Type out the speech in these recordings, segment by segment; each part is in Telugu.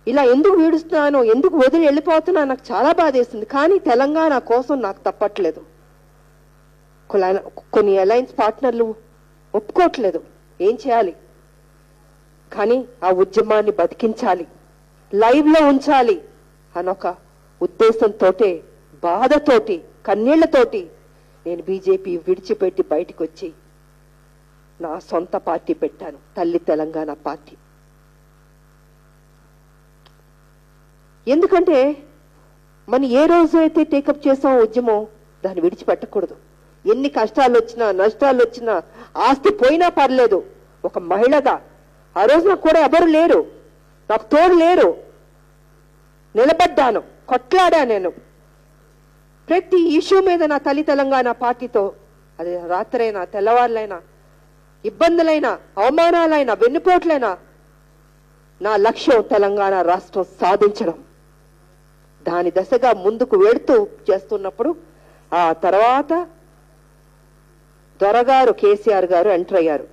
ఇలా ఎందుకు వీడుస్తున్నానో, ఎందుకు వదిలి వెళ్ళిపోతున్నా నాకు చాలా బాధేస్తుంది. కానీ తెలంగాణ కోసం నాకు తప్పట్లేదు. కొన్ని అలయన్స్ పార్ట్నర్లు ఒప్పుకోవట్లేదు. ఏం చేయాలి? కానీ ఆ ఉద్యమాన్ని బతికించాలి, లైవ్ లో ఉంచాలి అనొక ఉద్దేశంతో, బాధతోటి, కన్నీళ్లతోటి నేను బీజేపీ విడిచిపెట్టి బయటకు వచ్చి నా సొంత పార్టీ పెట్టాను, తల్లి తెలంగాణ పార్టీ. ఎందుకంటే మనం ఏ రోజు అయితే టేకప్ చేసామో ఉద్యమం, దాన్ని విడిచిపెట్టకూడదు. ఎన్ని కష్టాలు వచ్చినా, నష్టాలు వచ్చినా, ఆస్తి పోయినా పర్లేదు, ఒక మహిళగా ఆ రోజు నాకు కూడా ఎవరు లేరు, నాకు తోడు లేరు, నిలబడ్డాను, కొట్లాడా. నేను ప్రతి ఇష్యూ మీద నా తల్లి తెలంగాణ పార్టీతో, అది రాత్రైనా తెల్లవారులైనా, ఇబ్బందులైనా, అవమానాలైనా, వెన్నుపోట్లైనా, నా లక్ష్యం తెలంగాణ రాష్ట్రం సాధించడం. దాని దశగా ముందుకు వెళుతూ చేస్తున్నప్పుడు ఆ తర్వాత దొరగారు కేసీఆర్ గారు ఎంటర్ అయ్యారు.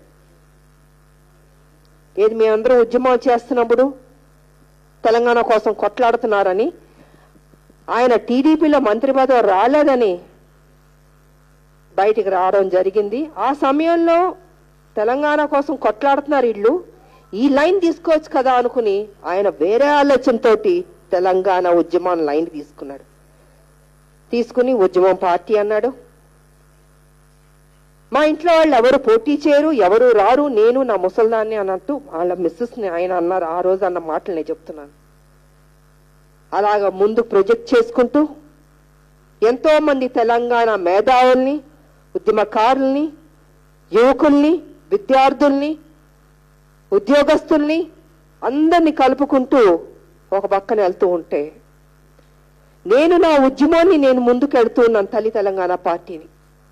ఏది మేమందరం ఉద్యమం చేస్తున్నప్పుడు తెలంగాణ కోసం కొట్లాడుతున్నారని, ఆయన టీడీపీలో మంత్రి పదవి రాలేదని బయటికి రావడం జరిగింది. ఆ సమయంలో తెలంగాణ కోసం కొట్లాడుతున్నారు వీళ్ళు, ఈ లైన్ తీసుకోవచ్చు కదా అనుకుని ఆయన వేరే ఆలోచనతో తెలంగాణ ఉద్యమం లైన్ తీసుకున్నాడు. తీసుకుని ఉద్యమం పార్టీ అన్నాడు. మా ఇంట్లో వాళ్ళు ఎవరు పోటీ చేయరు, ఎవరు రారు, నేను నా ముసల్దాన్ని అన్నట్టు వాళ్ళ మిస్సెస్ ని ఆయన అన్నారు. ఆ రోజు అన్న మాటలు నేను చెప్తున్నాను. అలాగా ముందు ప్రొజెక్ట్ చేసుకుంటూ ఎంతో మంది తెలంగాణ మేధావుల్ని, ఉద్యమకారుల్ని, యువకుల్ని, విద్యార్థుల్ని, ఉద్యోగస్తుల్ని అందరినీ కలుపుకుంటూ ఒక పక్కన వెళ్తూ ఉంటే, నేను నా ఉద్యమాన్ని నేను ముందుకు వెళ్తూ ఉన్నాను, తల్లి తెలంగాణ పార్టీని.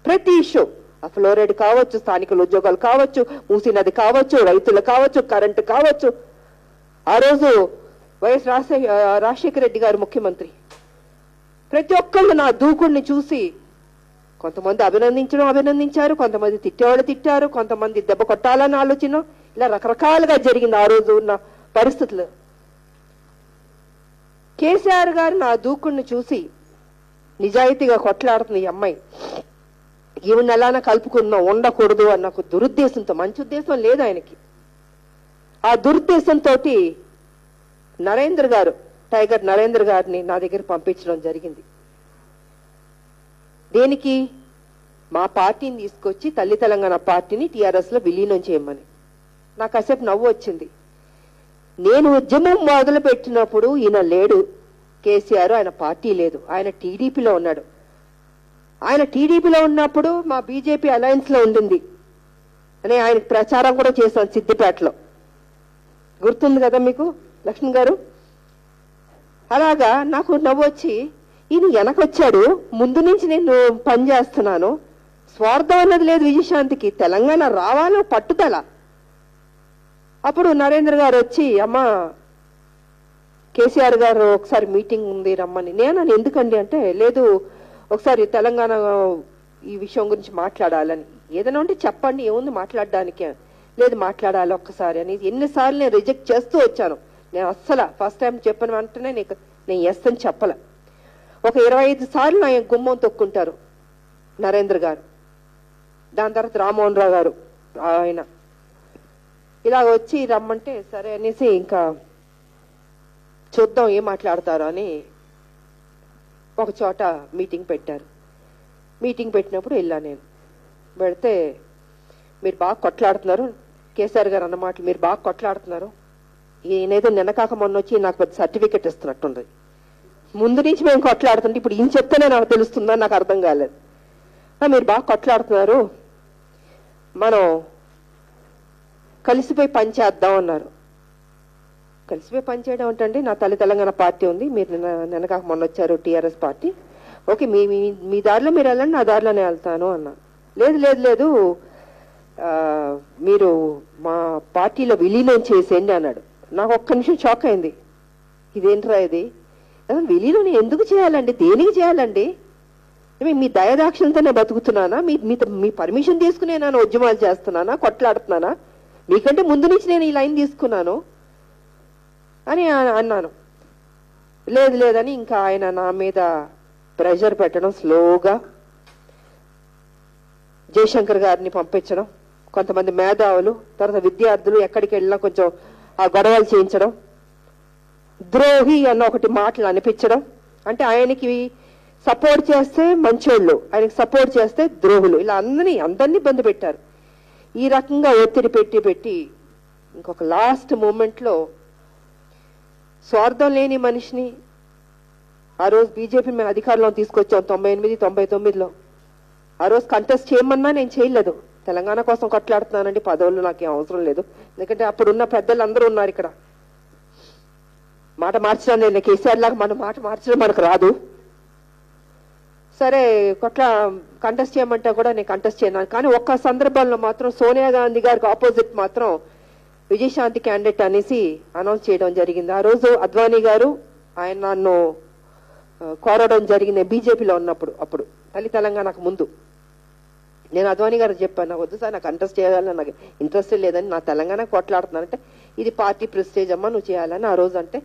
ప్రతి ఇష్యూ, ఆ ఫ్లోరైడ్ కావచ్చు, స్థానికుల ఉద్యోగాలు కావచ్చు, మూసీ నది కావచ్చు, రైతులు కావచ్చు, కరెంటు కావచ్చు. ఆ రోజు వైఎస్ రాజశేఖర రెడ్డి గారు ముఖ్యమంత్రి. ప్రతి ఒక్కళ్ళు నా దూకుడిని చూసి కొంతమంది అభినందించారు, కొంతమంది తిట్టేవాళ్ళు తిట్టారు, కొంతమంది దెబ్బ కొట్టాలని ఆలోచన, ఇలా రకరకాలుగా జరిగింది ఆ రోజు ఉన్న పరిస్థితులు. కేసీఆర్ గారు నా దూకుడిని చూసి నిజాయితీగా కొట్లాడుతుంది ఈ అమ్మాయి, ఈవిని ఎలానా కలుపుకున్నాం, ఉండకూడదు అన్న ఒక దురుద్దేశంతో, మంచి ఉద్దేశం లేదు ఆయనకి. ఆ దురుద్దేశంతో నరేంద్ర గారు, టైగర్ నరేంద్ర గారిని నా దగ్గర పంపించడం జరిగింది. దేనికి? మా పార్టీని తీసుకొచ్చి తల్లి తెలంగాణ పార్టీని టీఆర్ఎస్ లో విలీనం చేయమని. నాకు కాసేపు నవ్వు వచ్చింది. నేను ఉద్యమం మొదలు పెట్టినప్పుడు ఈయన లేడు, కేసీఆర్, ఆయన పార్టీ లేదు, ఆయన టీడీపీలో ఉన్నాడు. ఆయన టీడీపీలో ఉన్నప్పుడు మా బీజేపీ అలయన్స్ లో ఉండింది అని ఆయనకు ప్రచారం కూడా చేశాను సిద్దిపేటలో. గుర్తుంది కదా మీకు లక్ష్మణ్ గారు? అలాగా నాకు నవ్వు వచ్చి, ఈయన వెనకొచ్చాడు, ముందు నుంచి నేను పనిచేస్తున్నాను, స్వార్థం అన్నది లేదు విజయశాంతికి, తెలంగాణ రావాలో పట్టుదల. అప్పుడు నరేంద్ర గారు వచ్చి, అమ్మా కేసీఆర్ గారు ఒకసారి మీటింగ్ ఉంది రమ్మని. నేను ఎందుకండి అంటే, లేదు ఒకసారి తెలంగాణ ఈ విషయం గురించి మాట్లాడాలని. ఏదైనా ఉంటే చెప్పండి, ఏముంది మాట్లాడడానికి. లేదు మాట్లాడాలి ఒక్కసారి అని. ఎన్నిసార్లు నేను రిజెక్ట్ చేస్తూ వచ్చాను. నేను అస్సలు ఫస్ట్ టైం చెప్పిన వెంటనే నేను ఎస్ అని చెప్పలే. ఒక 25 సార్లు ఆయన గుమ్మం తొక్కుంటారు నరేంద్ర గారు. దాని తర్వాత రామ్మోహన్ రావు గారు ఆయన ఇలా వచ్చి రమ్మంటే సరే అనేసి ఇంకా చూద్దాం ఏం మాట్లాడతారు అని ఒక చోట మీటింగ్ పెట్టారు. మీటింగ్ పెట్టినప్పుడు వెళ్ళా నేను. పెడితే, మీరు బాగా కొట్లాడుతున్నారు, కేసీఆర్ గారు అన్నమాట, మీరు బాగా కొట్లాడుతున్నారు, ఈయనేదో నిన్నకాక మొన్న వచ్చి నాకు పెద్ద సర్టిఫికెట్ ఇస్తున్నట్టుంది, ముందు నుంచి మేము కొట్లాడుతుంటే ఇప్పుడు ఈయన చెప్తేనే నాకు తెలుస్తుందని నాకు అర్థం కాలేదు. మీరు బాగా కొట్లాడుతున్నారు, మనం కలిసిపోయి పనిచేద్దాం అన్నారు. కలిసిపోయి పనిచేయడం ఏంటండి, నా తల్లి తెలంగాణ పార్టీ ఉంది, మీరు నిన్నకాక మొన్న వచ్చారు టీఆర్ఎస్ పార్టీ, ఓకే మీ దారిలో మీరు వెళ్ళండి, నా దారిలోనే వెళ్తాను అన్నా. లేదు లేదు లేదు మీరు మా పార్టీలో విలీనం చేసేయండి అన్నాడు. నాకు ఒక్క నిమిషం షాక్ అయింది. ఇదేంట్రా ఇది, విలీనం ఎందుకు చేయాలండి, దేనికి చేయాలండి, మీ దయదాక్షిణతోనే బతుకుతున్నానా, మీ పర్మిషన్ తీసుకునే నేను ఉద్యమాలు చేస్తున్నానా, కొట్లాడుతున్నానా, మీకంటే ముందు నుంచి నేను ఈ లైన్ తీసుకున్నాను. అని అన్నాను. లేదు లేదని ఇంకా ఆయన నా మీద ప్రెషర్ పెట్టడం, స్లోగా జయశంకర్ గారిని పంపించడం, కొంతమంది మేధావులు, తర్వాత విద్యార్థులు ఎక్కడికి వెళ్ళినా కొంచెం ఆ గొడవలు చేయించడం, ద్రోహి అన్న ఒకటి మాటలు అనిపించడం. అంటే ఆయనకి సపోర్ట్ చేస్తే మంచోళ్ళు, ఆయనకి సపోర్ట్ చేస్తే ద్రోహులు, ఇలా అందరినీ ఇబ్బంది పెట్టారు. ఈ రకంగా ఒత్తిడి పెట్టి ఇంకొక లాస్ట్ మూమెంట్లో స్వార్థం లేని మనిషిని ఆ రోజు బీజేపీ మేము అధికారంలో తీసుకొచ్చాం 98, 99లో. ఆ రోజు కంటెస్ట్ చేయమన్నా నేను చేయలేదు. తెలంగాణ కోసం కొట్లాడుతున్నానండి, పదవులు నాకేం అవసరం లేదు. ఎందుకంటే అప్పుడున్న పెద్దలు అందరూ ఉన్నారు ఇక్కడ. మాట మార్చడం నేను కేసీఆర్ లాగా మన మాట మార్చడం మనకు రాదు. సరే కంటెస్ట్ చేయమంటే కూడా నేను కంటెస్ట్ చేయను. కానీ ఒక్క సందర్భంలో మాత్రం సోనియా గాంధీ గారికి ఆపోజిట్ మాత్రం విజయశాంతి క్యాండిడేట్ అనేసి అనౌన్స్ చేయడం జరిగింది. ఆ రోజు అద్వానీ గారు ఆయన నన్ను కోరడం జరిగింది బీజేపీలో ఉన్నప్పుడు. అప్పుడు తెలంగాణకు ముందు నేను అద్వానీ గారు చెప్పాను, నాకు వద్దు సార్, నాకు కంటెస్ట్ చేయాలని నాకు ఇంట్రెస్ట్ లేదని, నా తెలంగాణ కొట్లాడుతున్నానంటే ఇది పార్టీ ప్రెస్టేజ్ అమ్మా, నువ్వు చేయాలని ఆ రోజు అంటే,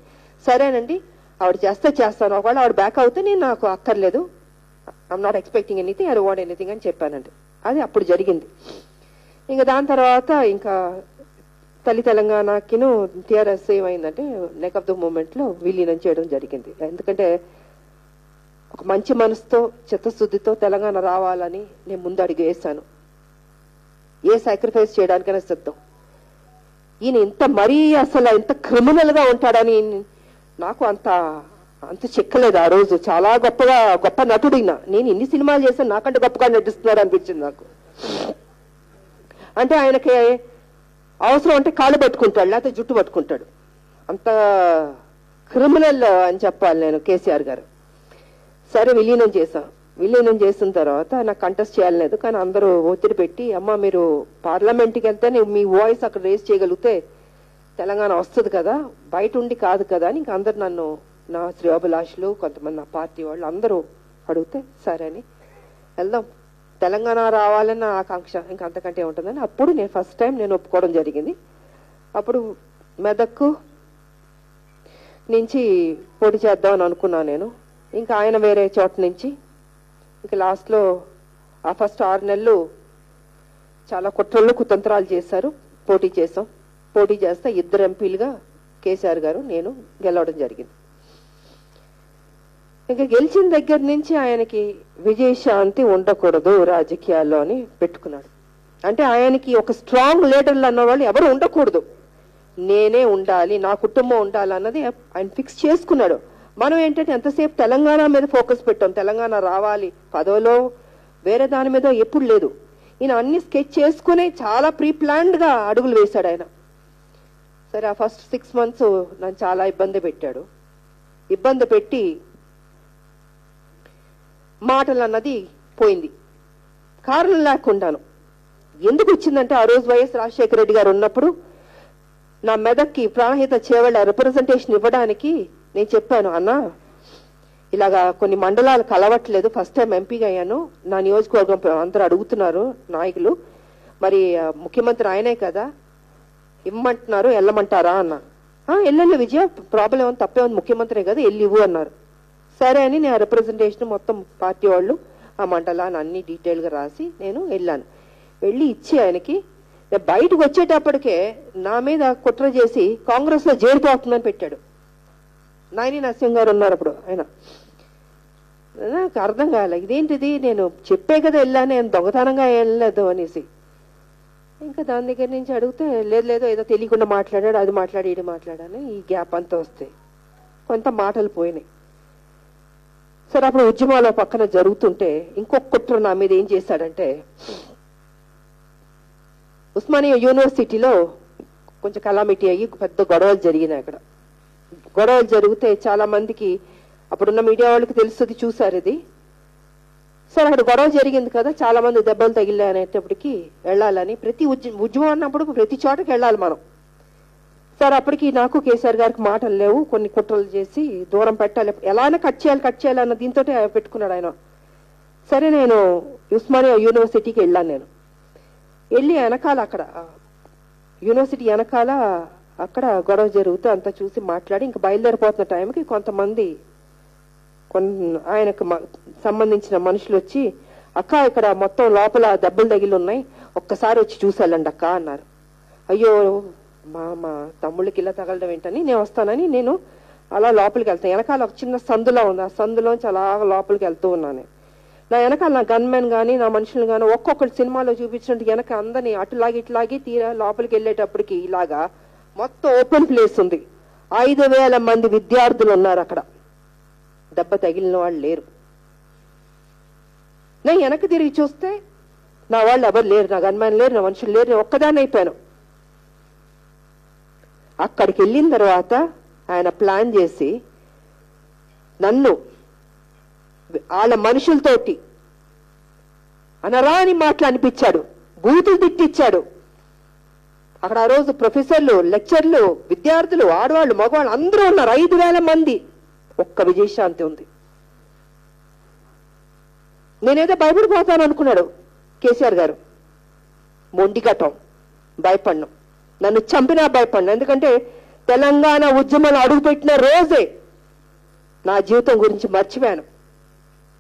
సరేనండి ఆవిడ చేస్తాను, ఒకవేళ ఆవిడ బ్యాక్ అవుతే నేను నాకు అక్కర్లేదు, I'm not expecting anything, I want anything అని చెప్పానండి. అది అప్పుడు జరిగింది. ఇంకా దాని తర్వాత ఇంకా తెలంగాణకిను టీఆర్ఎస్ ఏమైందంటే నెక్ ఆఫ్ ద మూమెంట్ లో విలీనం చేయడం జరిగింది. ఎందుకంటే ఒక మంచి మనసుతో చిత్తశుద్ధితో తెలంగాణ రావాలని నేను ముందు అడుగు వేశాను. ఏ సాక్రిఫైస్ చేయడానికైనా సిద్ధం. ఈయన మరీ అసలు ఎంత క్రిమినల్ గా ఉంటాడని నాకు అంత చెక్కలేదు ఆ రోజు. చాలా గొప్ప నటుడు ఈయన. నేను ఇన్ని సినిమాలు చేశాను, నాకంటే గొప్పగా నటిస్తున్నారు అనిపించింది నాకు. అంటే ఆయనకి అవసరం అంటే కాళ్ళు పట్టుకుంటాడు, లేకపోతే జుట్టు పట్టుకుంటాడు. అంత క్రిమినల్ అని చెప్పాలి నేను కేసీఆర్ గారు. సరే విలీనం చేసిన తర్వాత నాకు కంటెస్ట్ చేయాలలేదు. కానీ అందరూ ఒత్తిడి పెట్టి, అమ్మ మీరు పార్లమెంట్కి వెళ్తే మీ వాయిస్ అక్కడ రేస్ చేయగలిగితే తెలంగాణ వస్తుంది కదా, బయట ఉండి కాదు కదా అని ఇంకా అందరు నన్ను, నా శ్రేయోభిలాషులు, కొంతమంది నా పార్టీ వాళ్ళు అందరూ అడిగితే సరే అని వెళ్దాం, తెలంగాణ రావాలన్న ఆకాంక్ష ఇంకా అంతకంటే ఉంటుందని అప్పుడు నేను ఫస్ట్ టైం నేను ఒప్పుకోవడం జరిగింది. అప్పుడు మెదక్కు నుంచి పోటీ చేద్దామని అనుకున్నాను నేను. ఇంకా ఆయన వేరే చోట నుంచి. ఇంకా లాస్ట్లో ఆ ఫస్ట్ 6 నెలలు చాలా కుట్రలు కుతంత్రాలు చేశారు. పోటీ చేస్తే 2 ఎంపీలుగా కేసీఆర్ గారు నేను గెలవడం జరిగింది. ఇంకా గెలిచిన దగ్గర నుంచి ఆయనకి విజయశాంతి ఉండకూడదు రాజకీయాల్లో అని పెట్టుకున్నాడు. అంటే ఆయనకి ఒక స్ట్రాంగ్ లీడర్లు అన్నవాళ్ళు ఎవరు ఉండకూడదు, నేనే ఉండాలి, నా కుటుంబం ఉండాలి అన్నది ఆయన ఫిక్స్ చేసుకున్నాడు. మనం ఏంటంటే ఎంతసేపు తెలంగాణ మీద ఫోకస్ పెట్టాం, తెలంగాణ రావాలి, పదవిలో వేరే దాని మీద ఎప్పుడు లేదు. ఈయన అన్ని స్కెచ్ చేసుకుని చాలా ప్రీ ప్లాన్డ్ గా అడుగులు వేశాడు ఆయన. సరే ఆ ఫస్ట్ 6 months నన్ను చాలా ఇబ్బంది పెట్టి మాటలు అన్నది పోయింది. కారణం లేకుండాను. ఎందుకు వచ్చిందంటే ఆ రోజు వైఎస్ రాజశేఖర రెడ్డి గారు ఉన్నప్పుడు నా మెదక్కి ప్రాణహిత చేవళ్ళ రిప్రజెంటేషన్ ఇవ్వడానికి నేను చెప్పాను, అన్నా ఇలాగా కొన్ని మండలాలు కలవట్లేదు, ఫస్ట్ టైం ఎంపీగా అయ్యాను, నా నియోజకవర్గం అందరూ అడుగుతున్నారు నాయకులు, మరి ముఖ్యమంత్రి ఆయనే కదా ఇమ్మంటున్నారు, వెళ్ళమంటారా అన్న. వెళ్ళండి విజయ, ప్రాబ్లం ఏమో తప్పే ఉంది, ముఖ్యమంత్రి కదా వెళ్ళివు అన్నారు. సరే అని నేను రిప్రజెంటేషన్ మొత్తం పార్టీ వాళ్ళు ఆ మండలాన్ని అన్ని డీటెయిల్ గా రాసి నేను వెళ్ళి ఇచ్చి ఆయనకి బయటకు వచ్చేటప్పటికే నా మీద కుట్ర చేసి కాంగ్రెస్ లో చేరిపోతుందని పెట్టాడు. నాయని నరసింహ గారు ఉన్నారు అప్పుడు. ఆయన నాకు అర్థం కాలే, ఇదేంటిది, నేను చెప్పే కదా వెళ్ళాను, నేను దొంగతనంగా వెళ్ళలేదు అనేసి. ఇంకా దాని దగ్గర నుంచి అడిగితే లేదు ఏదో తెలియకుండా మాట్లాడాడు, అది మాట్లాడి ఇది మాట్లాడాను. ఈ గ్యాప్ అంతా వస్తే కొంత మాటలు పోయినాయి. సరే అప్పుడు ఉద్యమాల పక్కన జరుగుతుంటే ఇంకొక కుట్ర నా మీద ఏం చేశాడంటే, ఉస్మానియా యూనివర్సిటీలో కొంచెం కలామిటీ అయ్యి పెద్ద గొడవలు జరిగినాయి. అక్కడ గొడవలు జరిగితే చాలా మందికి అప్పుడున్న మీడియా వాళ్ళకి తెలుస్తుంది, చూసారు ఇది. సరే అక్కడ గొడవ జరిగింది కదా, చాలా మంది దెబ్బలు తగిలాయి అనేటప్పటికి వెళ్ళాలని, ప్రతి ఉద్యమం అన్నప్పుడు ప్రతి చోటకి వెళ్ళాలి మనం. సరే అప్పటికి నాకు కేసీఆర్ గారికి మాటలు లేవు, కొన్ని కుట్రలు చేసి దూరం పెట్టాలి, ఎలానే కట్ చేయాలి అన్న దీంతో పెట్టుకున్నాడు ఆయన. సరే నేను ఉస్మానియా యూనివర్సిటీకి వెళ్ళాను. వెళ్ళి వెనకాల అక్కడ యూనివర్సిటీ వెనకాల అక్కడ గొడవ జరుగుతూ అంతా చూసి మాట్లాడి ఇంక బయలుదేరిపోతున్న టైంకి కొంతమంది ఆయనకు సంబంధించిన మనుషులు వచ్చి, అక్క ఇక్కడ మొత్తం లోపల దెబ్బలు తగిలి ఉన్నాయి, ఒక్కసారి వచ్చి చూసేళ్ళండి అక్క అన్నారు. అయ్యో మా తమ్ముళ్ళకి ఇలా తగలడం ఏంటని నేను వస్తానని నేను అలా లోపలికి వెళ్తాను. వెనకాల ఒక చిన్న సందులో ఉంది, ఆ సందులోంచి అలా లోపలికి వెళ్తూ ఉన్నాను. నా వెనకాల నా గన్మెన్ గానీ నా మనుషులు గానీ ఒక్కొక్కటి సినిమాలో చూపించినట్టు వెనక అందరినీ అటులాగి ఇట్లాగి తీరా లోపలికి వెళ్ళేటప్పటికి ఇలాగా మొత్తం ఓపెన్ ప్లేస్ ఉంది. 5,000 మంది విద్యార్థులు ఉన్నారు అక్కడ. దెబ్బ తగిలిన వాళ్ళు లేరు. నేను వెనక్కి తిరిగి చూస్తే నా వాళ్ళు ఎవరు లేరు, నా గన్మెన్ లేరు, నా మనుషులు లేరు. నేను ఒక్కదాన్ని అయిపోయాను. అక్కడికి వెళ్ళిన తర్వాత ఆయన ప్లాన్ చేసి నన్ను వాళ్ళ మనుషులతోటి అనరాని మాటలు అనిపించాడు, బూతులు తిట్టిచ్చాడు. అక్కడ ఆ రోజు ప్రొఫెసర్లు, లెక్చర్లు, విద్యార్థులు, ఆడవాళ్ళు, మగవాళ్ళు అందరూ ఉన్నారు. 5,000 మంది. ఒక్క విజయశాంతి ఉంది. నేనేదో భయపడిపోతాను అనుకున్నాడు కేసీఆర్ గారు. మొండిగటం, భయపడ్ను. నన్ను చంపినా భయపడ్ను. ఎందుకంటే తెలంగాణ ఉద్యమంలో అడుగుపెట్టిన రోజే నా జీవితం గురించి మర్చిపోయాను.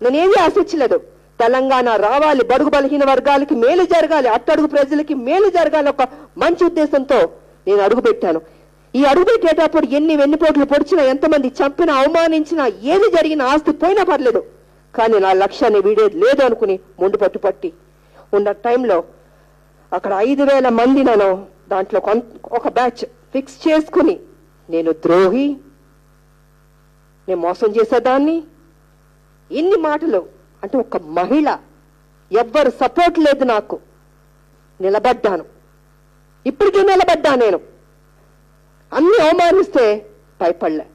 నేనేది ఆశించలేదు. తెలంగాణ రావాలి, బడుగు బలహీన వర్గాలకి మేలు జరగాలి, అట్టడుగు ప్రజలకి మేలు జరగాలి, ఒక మంచి ఉద్దేశంతో నేను అడుగుపెట్టాను. ఈ అడుగుపెట్టేటప్పుడు ఎన్ని వెన్నుపోట్లు పొడిచినా, ఎంతమంది చంపినా, అవమానించినా, ఏది జరిగినా, ఆస్తి పోయినా పర్లేదు, కానీ నా లక్ష్యాన్ని వీడేది లేదు అనుకుని ముందు పట్టుపట్టి ఉన్న టైంలో అక్కడ 5,000 మంది నన్ను దాంట్లో ఒక బ్యాచ్ ఫిక్స్ చేసుకుని నేను ద్రోహి, నేను మోసం చేసేదాన్ని, ఇన్ని మాటలు అంటే ఒక మహిళ, ఎవ్వరు సపోర్ట్ లేదు నాకు, నిలబడ్డాను. ఇప్పటికీ నిలబడ్డా. నేను అన్ని అవమానిస్తే భయపడలే.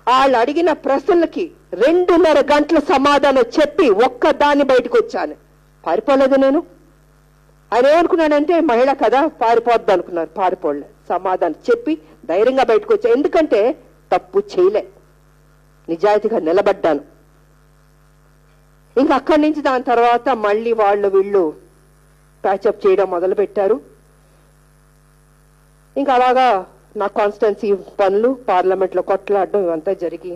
వాళ్ళు అడిగిన ప్రశ్నలకి 2.5 గంటల సమాధానం చెప్పి ఒక్కదాన్ని బయటకు వచ్చాను. పారిపోలేదు నేను. ఆయన ఏమనుకున్నాడంటే మహిళ కదా పారిపోద్దు అనుకున్నారు. పారిపోలే. సమాధానం చెప్పి ధైర్యంగా బయటకు వచ్చా. ఎందుకంటే తప్పు చేయలే, నిజాయితీగా నిలబడ్డాను. ఇంకా అక్కడి నుంచి దాని తర్వాత మళ్ళీ వీళ్ళు ప్యాచప్ చేయడం మొదలు పెట్టారు. ఇంకా అలాగా నా కాన్స్టిట్యున్సీ పనులు, పార్లమెంట్ లో కొట్లాడడం ఇవంతా జరిగి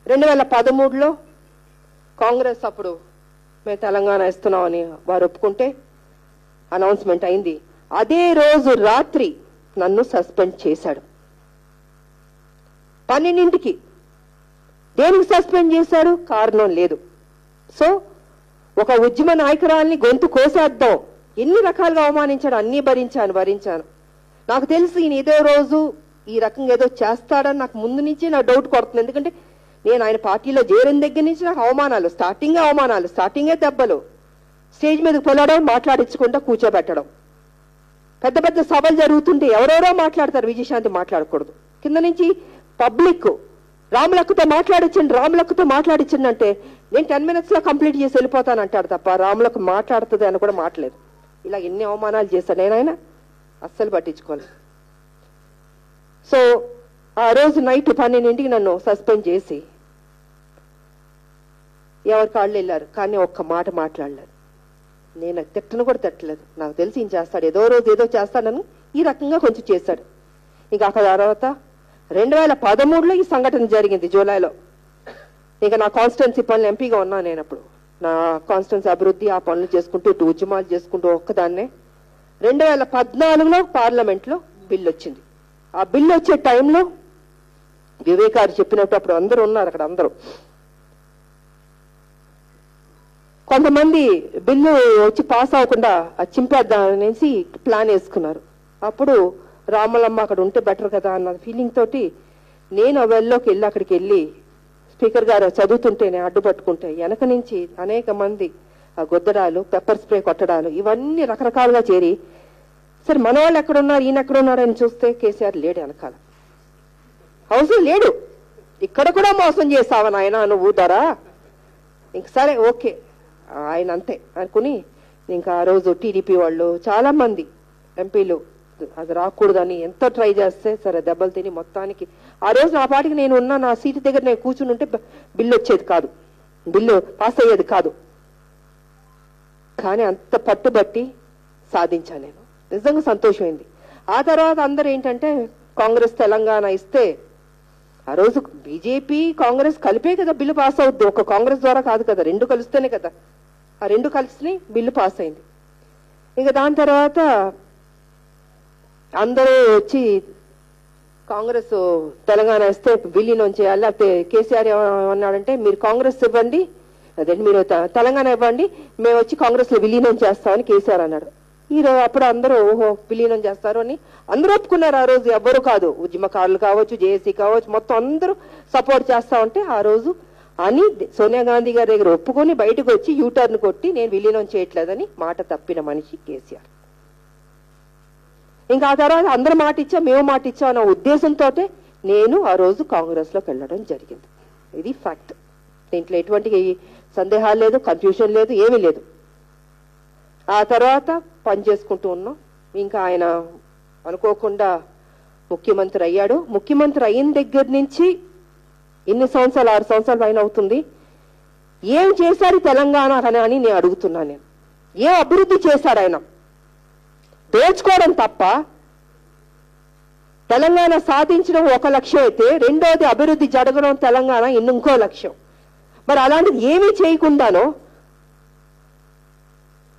2013లో కాంగ్రెస్ అప్పుడు మేము తెలంగాణ ఇస్తున్నామని వారు ఒప్పుకుంటే అనౌన్స్మెంట్ అయింది. అదే రోజు రాత్రి నన్ను సస్పెండ్ చేశాడు. 12ంటికి. దేనికి సస్పెండ్ చేశారు? కారణం లేదు. సో ఒక ఉద్యమ నాయకురాల్ని గొంతు కోసేద్దాం, ఎన్ని రకాలుగా అవమానించాడు, అన్ని భరించాను. నాకు తెలిసి ఈయన ఏదో రోజు ఈ రకంగా ఏదో చేస్తాడని నాకు ముందు నుంచి నాకు డౌట్ కొడుతుంది. ఎందుకంటే నేను ఆయన పార్టీలో చేరిన దగ్గర నుంచి నాకు అవమానాలు, స్టార్టింగే దెబ్బలు, స్టేజ్ మీదకి పొలడం, మాట్లాడించకుండా కూర్చోబెట్టడం, పెద్ద పెద్ద సభలు జరుగుతుంటే ఎవరెవరో మాట్లాడతారు, విజయశాంతి మాట్లాడకూడదు. కింద నుంచి పబ్లిక్ రాములక్కతో మాట్లాడించండి అంటే నేను 10 minutes లో కంప్లీట్ చేసి వెళ్ళిపోతాను అంటాడు తప్ప రాములకు మాట్లాడుతుంది అని కూడా మాట్లాడలేదు. ఇలా ఎన్ని అవమానాలు చేశాను నేనైనా అస్సలు పట్టించుకోలేదు. సో ఆ రోజు నైట్ 12ంటికి నన్ను సస్పెండ్ చేసి ఎవరి కాళ్ళు వెళ్ళారు, కానీ ఒక్క మాట మాట్లాడలేదు. నేను తిట్టను కూడా తిట్టలేదు. నాకు తెలిసి ఈయన చేస్తాడు, ఏదో రోజు ఏదో చేస్తాడని ఈ రకంగా కొంచెం చేశాడు. ఇంకా ఆ తర్వాత 2013లో ఈ సంఘటన జరిగింది, జూలైలో. ఇక నా కాన్స్టిట్యున్సీ పనులు, ఎంపీగా ఉన్నాను నేను అప్పుడు. నా కాన్స్టిట్యున్సీ అభివృద్ధి, ఆ పనులు చేసుకుంటూ, ఉద్యమాలు చేసుకుంటూ ఒక్కదాన్నే 2014లో పార్లమెంట్ లో బిల్లు వచ్చింది. ఆ బిల్లు వచ్చే టైంలో వివేక్ గారు చెప్పినట్టు అప్పుడు అందరూ ఉన్నారు అక్కడ. అందరూ కొంతమంది బిల్లు వచ్చి పాస్ అవ్వకుండా చింపేద్దామనేసి ప్లాన్ వేసుకున్నారు. అప్పుడు రామలమ్మ అక్కడ ఉంటే బెటర్ కదా అన్న ఫీలింగ్ తోటి నేను వెల్లోకి వెళ్ళి అక్కడికి వెళ్ళి స్పీకర్ గారు చదువుతుంటే నేను అడ్డుపట్టుకుంటే వెనక నుంచి అనేక మంది గొద్దడాలు, పెప్పర్ స్ప్రే కొట్టడాలు, ఇవన్నీ రకరకాలుగా చేరి, సరే మన వాళ్ళు ఎక్కడున్నారు, ఈయన ఎక్కడున్నారు అని చూస్తే కేసీఆర్ లేడు, వెనకాల హౌస్ లేడు. ఇక్కడ కూడా మోసం చేసావా నాయన నువ్వు ధర, ఇంక సరే ఓకే ఆయన అంతే అనుకుని ఇంకా ఆ రోజు టీడీపీ వాళ్ళు చాలా మంది ఎంపీలు అది రాకూడదని ఎంతో ట్రై చేస్తే సరే దెబ్బలు తిని మొత్తానికి ఆ రోజు నా పాటికి నేను ఉన్న నా సీటు దగ్గర నేను కూర్చుని ఉంటే బిల్లు వచ్చేది కాదు, బిల్లు పాస్ అయ్యేది కాదు. కానీ అంత పట్టుబట్టి సాధించాను నేను. నిజంగా సంతోషమైంది. ఆ తర్వాత అందరూ ఏంటంటే కాంగ్రెస్ తెలంగాణ ఇస్తే, ఆ రోజు బీజేపీ కాంగ్రెస్ కలిపే కదా బిల్లు పాస్ అవుద్ది, ఒక కాంగ్రెస్ ద్వారా కాదు కదా, రెండు కలిస్తేనే కదా. ఆ రెండు కలిసి బిల్లు పాస్ అయింది. ఇంకా దాని తర్వాత అందరూ వచ్చి కాంగ్రెస్ తెలంగాణ ఇస్తే విలీనం చేయాలి, లేకపోతే కేసీఆర్ ఏమన్నాడంటే మీరు కాంగ్రెస్ ఇవ్వండి, అదే మీరు తెలంగాణ ఇవ్వండి, మేము వచ్చి కాంగ్రెస్ లో విలీనం చేస్తామని కేసీఆర్ అన్నాడు. ఈరోజు అప్పుడు అందరూ ఓహో విలీనం చేస్తారు అని అందరూ ఒప్పుకున్నారు. ఆ రోజు ఎవ్వరు కాదు, ఉద్యమకారులు కావచ్చు, జేఏసీ కావచ్చు, మొత్తం అందరూ సపోర్ట్ చేస్తా ఉంటే ఆ రోజు అని సోనియా గాంధీ గారి దగ్గర ఒప్పుకొని బయటకు వచ్చి యూటర్న్ కొట్టి నేను విలీనం చేయట్లేదని మాట తప్పిన మనిషి కేసీఆర్. ఇంకా ఆ తర్వాత అందరూ మాట ఇచ్చా, మేము మాట ఇచ్చాం అన్న ఉద్దేశంతో నేను ఆ రోజు కాంగ్రెస్ లోకి వెళ్ళడం జరిగింది. ఇది ఫ్యాక్ట్, దీంట్లో ఎటువంటి సందేహాలు లేదు, కన్ఫ్యూషన్ లేదు, ఏమీ లేదు. ఆ తర్వాత పని చేసుకుంటూ ఉన్నాం. ఇంకా ఆయన అనుకోకుండా ముఖ్యమంత్రి అయ్యాడు. ముఖ్యమంత్రి అయిన దగ్గర నుంచి ఎన్ని సంవత్సరాలు, 6 సంవత్సరాల పైన అవుతుంది. ఏం చేశారు తెలంగాణ అని నేను అడుగుతున్నాను. నేను ఏం అభివృద్ధి చేశాడు ఆయన? దోచుకోవడం తప్ప. తెలంగాణ సాధించడం ఒక లక్ష్యం అయితే, రెండోది అభివృద్ధి జరగడం తెలంగాణ ఇంకో లక్ష్యం. మరి అలాంటిది ఏమీ చేయకుండానో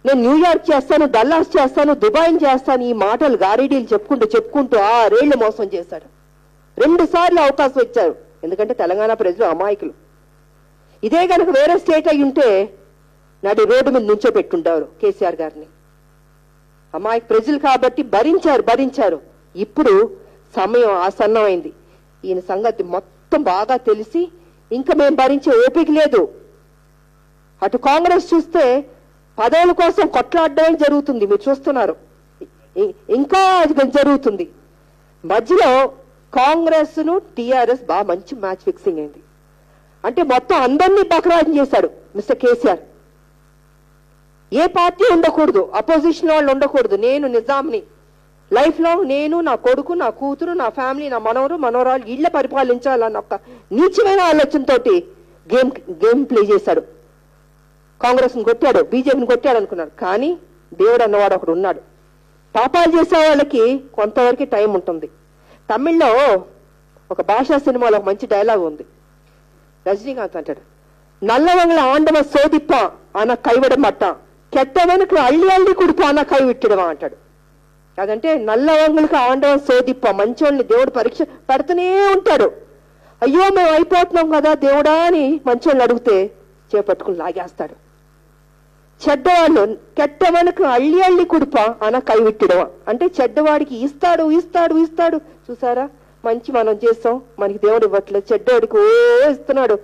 నేను న్యూయార్క్ చేస్తాను, డల్లాస్ చేస్తాను, దుబాయ్ చేస్తాను, ఈ మాటలు గారిడీలు చెప్పుకుంటూ 6 ఏళ్లు మోసం చేశాడు. 2 సార్లు అవకాశం ఇచ్చారు, ఎందుకంటే తెలంగాణ ప్రజలు అమాయకులు. ఇదే కనుక వేరే స్టేట్ అయి ఉంటే నాటి రోడ్డు మీద నుంచో పెట్టుంటారు కేసీఆర్ గారిని. అమాయక ప్రజలు కాబట్టి భరించారు. ఇప్పుడు సమయం ఆసన్నమైంది. ఈయన సంగతి మొత్తం బాగా తెలిసి ఇంకా మేము భరించే ఓపిక లేదు. అటు కాంగ్రెస్ చూస్తే పదవుల కోసం కొట్లాడడం జరుగుతుంది, మీరు చూస్తున్నారు. ఇంకా అది జరుగుతుంది. మధ్యలో కాంగ్రెస్ ను టీఆర్ఎస్ బాగా మంచి మ్యాచ్ ఫిక్సింగ్ అయింది. అంటే మొత్తం అందరినీ బకరాజం చేశాడు మిస్టర్ కేసీఆర్. ఏ పార్టీ ఉండకూడదు, అపోజిషన్ వాళ్ళు ఉండకూడదు. నేను నిజాంని, లైఫ్ లో నేను, నా కొడుకు, నా కూతురు, నా ఫ్యామిలీ, నా మనవరాలు ఇళ్ల పరిపాలించాలన్న ఒక నీచమైన ఆలోచనతో గేమ్ ప్లే చేశాడు. కాంగ్రెస్ ని కొట్టాడు, బీజేపీని కొట్టాడు అనుకున్నాడు. కానీ దేవుడు అన్నవాడు ఒకడు ఉన్నాడు. పాపాలు చేసే వాళ్ళకి కొంతవరకు టైం ఉంటుంది. తమిళ్లో ఒక భాషా సినిమాలో ఒక మంచి డైలాగ్ ఉంది. రజనీకాంత్ అంటాడు, నల్లవంగల ఆండవ సోదిప్ప అన్న కైవిడ మట్ట, కెట్టవనుకు అల్లి కుడుపు అన్న కైవిట్టడమా అంటాడు. అదంటే నల్లవంగులకు ఆండవ సోదిప్ప, మంచోళ్ళని దేవుడు పరీక్ష పెడుతూనే ఉంటాడు. అయ్యో మేము అయిపోతున్నాం కదా దేవుడా అని మంచోళ్ళు అడిగితే చేపట్టుకుని లాగేస్తాడు. చెడ్డవాళ్ళు కెట్టవనుకు అల్లి కుడుప అన్న కైవిట్టడమా అంటే చెడ్డవాడికి ఇస్తాడు. చూసారా, మంచి మనం చేస్తాం, మనకి దేవుడు ఇవ్వట్లేదు, చెడ్డవాడికి ఇస్తున్నాడు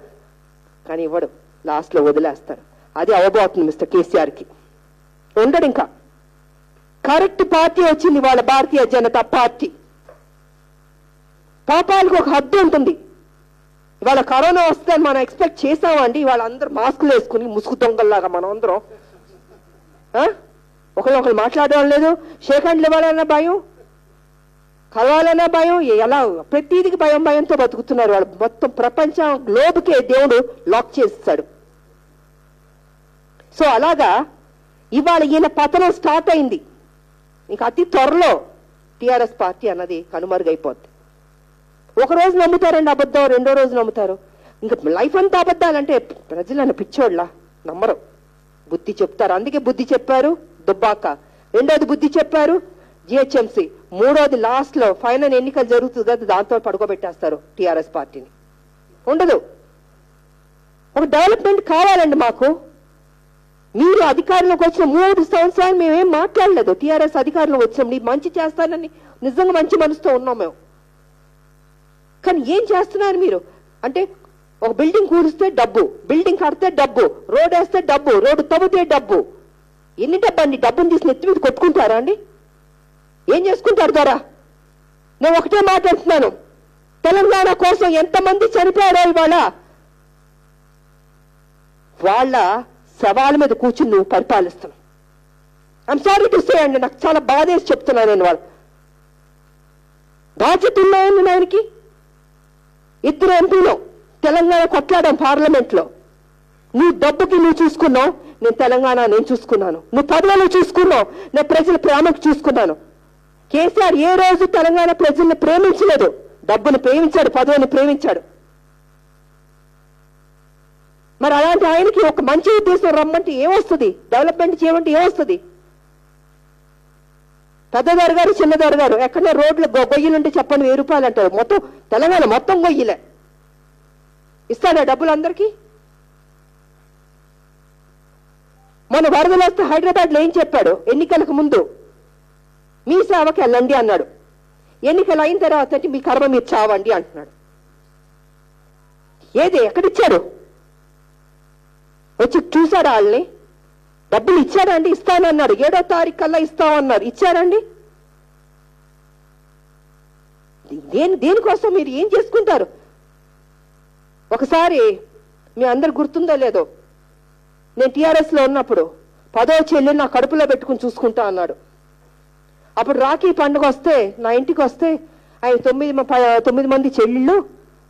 కానీ ఇవ్వడు, లాస్ట్ లో వదిలేస్తాడు. అది అవబోతుంది మిస్టర్ కేసీఆర్ కి. ఉండడు ఇంకా. కరెక్ట్ పార్టీ వచ్చింది వాళ్ళ భారతీయ జనతా పార్టీ. పాపాలకు ఒక హద్దు ఉంటుంది. ఇవాళ కరోనా వస్తుందని మనం ఎక్స్పెక్ట్ చేసామండి. వాళ్ళందరూ మాస్కులు వేసుకుని ముసుగు దొంగల్లాగా మనం అందరం ఒకళ్ళు మాట్లాడడం లేదు, షేక్ హ్యాండ్లు ఇవ్వాలన్నా భయం, కలవాలన్నా భయం, ఎలా ప్రతిదికి భయంతో బతుకుతున్నారు వాళ్ళు. మొత్తం ప్రపంచం గ్లోబ్కే దేవుడు లాక్ చేస్తాడు. సో అలాగా ఇవాళ ఈయన పతనం స్టార్ట్ అయింది. ఇంకా అతి త్వరలో టిఆర్ఎస్ పార్టీ అన్నది కనుమరుగైపోద్ది. ఒక రోజు నమ్ముతారండి అబద్ధం, రెండో రోజు నమ్ముతారు. ఇంకా లైఫ్ అంతా అబద్ధాలంటే ప్రజలను పిచ్చోళ్ళ నమ్మరు, బుద్ధి చెప్తారు. అందుకే బుద్ధి చెప్పారు దుబ్బాక, రెండోది బుద్ధి చెప్పారు జిహెచ్ఎంసీ, మూడోది లాస్ట్ లో ఫైనల్ ఎన్నికలు జరుగుతుంది కదా దాంతో పడుకోబెట్టేస్తారు టిఆర్ఎస్ పార్టీని. ఉండదు. ఒక డెవలప్మెంట్ కావాలండి మాకు. మీరు అధికారంలోకి వచ్చిన 3 సంవత్సరాలు మేమేం మాట్లాడలేదు. టిఆర్ఎస్ అధికారంలోకి వచ్చినాం, నీ మంచి చేస్తానని నిజంగా మంచి మనసుతో ఉన్నాం మేము. కానీ ఏం చేస్తున్నారు మీరు అంటే, ఒక బిల్డింగ్ కూలిస్తే డబ్బు, బిల్డింగ్ కడితే డబ్బు, రోడ్ వేస్తే డబ్బు, రోడ్డు తవ్వితే డబ్బు. ఎన్ని డబ్బు అండి? డబ్బుని తీసి నెత్తి మీద కొట్టుకుంటారా అండి? ఏం చేసుకుంటారు ద్వారా? నేను ఒకటే మాట్లాడుతున్నాను, తెలంగాణ కోసం ఎంతమంది చనిపోయారో ఇవాళ వాళ్ళ శవాల మీద కూర్చుని నువ్వు పరిపాలిస్తున్నావు. ఐఎమ్ సారీ టు సే అండి, నాకు చాలా బాధేసి చెప్తున్నాను నేను. వాళ్ళు బాధ్యత ఉన్నాయండి ఆయనకి. 2 ఎంపీలు తెలంగాణ కొట్లాడాం పార్లమెంట్ లో. నువ్వు డబ్బుకి నువ్వు చూసుకున్నావు, నేను తెలంగాణ నేను చూసుకున్నాను. నువ్వు పదవులు చూసుకున్నావు, నేను ప్రజల ప్రేమకు చూసుకున్నాను. కేసీఆర్ ఏ రోజు తెలంగాణ ప్రజల్ని ప్రేమించలేదు. డబ్బును ప్రేమించాడు, పదవిని ప్రేమించాడు. మరి అలాంటి ఆయనకి ఒక మంచి ఉద్దేశం రమ్మంటే ఏమొస్తుంది? డెవలప్మెంట్ చేయమంటే ఏమొస్తుంది? పెద్ద దొరగారు, చిన్న దొరగారు ఎక్కడో రోడ్లు గొయ్యలుంటే చెప్పండి 1000 రూపాయలు అంటారు. మొత్తం తెలంగాణ మొత్తం గొయ్యలే. ఇస్తాడా డబ్బులు అందరికీ? మన వరదలు వస్తే హైదరాబాద్ లో ఏం చెప్పాడు? ఎన్నికలకు ముందు మీ సేవకి వెళ్ళండి అన్నాడు. ఎన్నికలు అయిన తర్వాత మీ కర్మ మీరు చావండి అంటున్నాడు. ఏది ఎక్కడిచ్చాడు? వచ్చి చూసాడా? వాళ్ళని డబ్బులు ఇచ్చాడా అండి? ఇస్తానన్నాడు. 7వ తారీఖు కల్లా ఇస్తామన్నారు. ఇచ్చారండి? దేనికోసం మీరు ఏం చేసుకుంటారు? ఒకసారి మీ అందరు గుర్తుందో లేదో, నేను టీఆర్ఎస్ లో ఉన్నప్పుడు 10వ చెల్లి నా కడుపులో పెట్టుకుని చూసుకుంటా అన్నాడు. అప్పుడు రాఖీ పండుగ వస్తే నా ఇంటికి వస్తే ఆయన 9 మంది చెల్లెళ్ళు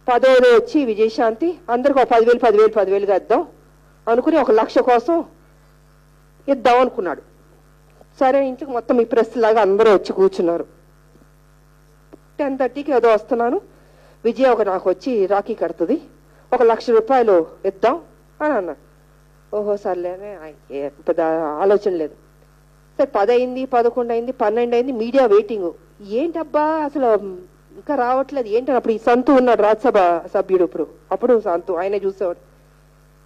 10వ వచ్చి విజయశాంతి అందరికి 10,000 ఇద్దాం అనుకుని 1,00,000 కోసం ఇద్దాం అనుకున్నాడు. సరే ఇంటికి మొత్తం ఈ ప్రెస్ లాగా అందరూ వచ్చి కూర్చున్నారు. 10:30కి ఏదో వస్తున్నాను. విజయ నాకు వచ్చి రాఖీ కడుతుంది, 1,00,000 రూపాయలు ఇద్దాం అని అన్నాడు. ఓహో సర్లేనే, పెద్ద ఆలోచన లేదు. సరే 10 అయింది, 11 అయింది, 12 అయింది. Media waiting. ఏంటబ్బా అసలు ఇంకా రావట్లేదు ఏంటని అప్పుడు ఈ సంతు ఉన్నాడు, రాజ్యసభ సభ్యుడు. అప్పుడు సంతు ఆయనే చూసేవాడు.